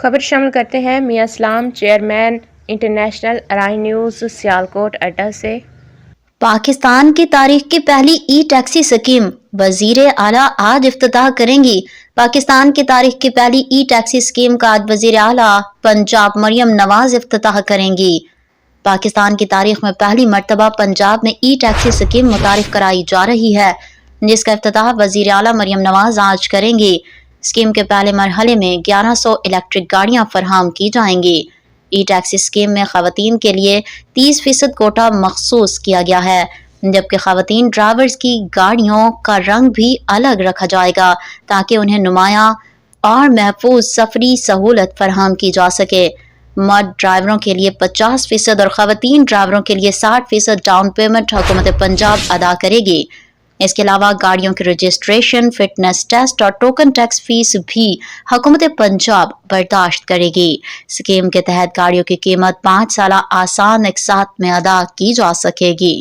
خبر شامل کرتے ہیں میاں اسلام چیئرمین انٹرنیشنل ارائی نیوز سیالکوٹ اڈا سے۔ پاکستان کی تاریخ کی پہلی ای ٹیکسی اسکیم وزیر اعلیٰ آج افتتاح کریں گی۔ پاکستان کی تاریخ کی پہلی ای ٹیکسی اسکیم کا آج وزیر اعلیٰ پنجاب مریم نواز افتتاح کریں گی۔ پاکستان کی تاریخ میں پہلی مرتبہ پنجاب میں ای ٹیکسی اسکیم متعارف کرائی جا رہی ہے، جس کا افتتاح وزیر اعلیٰ مریم نواز آج کریں گی۔ اسکیم کے پہلے مرحلے میں 1100 الیکٹرک گاڑیاں فراہم کی جائیں گی۔ ای ٹیکسی اسکیم میں خواتین کے لیے 30% کوٹا مخصوص کیا گیا ہے، جبکہ خواتین ڈرائیورز کی گاڑیوں کا رنگ بھی الگ رکھا جائے گا تاکہ انہیں نمایاں اور محفوظ سفری سہولت فراہم کی جا سکے۔ مرد ڈرائیوروں کے لیے 50% اور خواتین ڈرائیوروں کے لیے 60% ڈاؤن پیمنٹ حکومت پنجاب ادا کرے گی۔ اس کے علاوہ گاڑیوں کی رجسٹریشن، فٹنس ٹیسٹ اور ٹوکن ٹیکس فیس بھی حکومت پنجاب برداشت کرے گی۔ اسکیم کے تحت گاڑیوں کی قیمت 5 سالہ آسان اقساط میں ادا کی جا سکے گی۔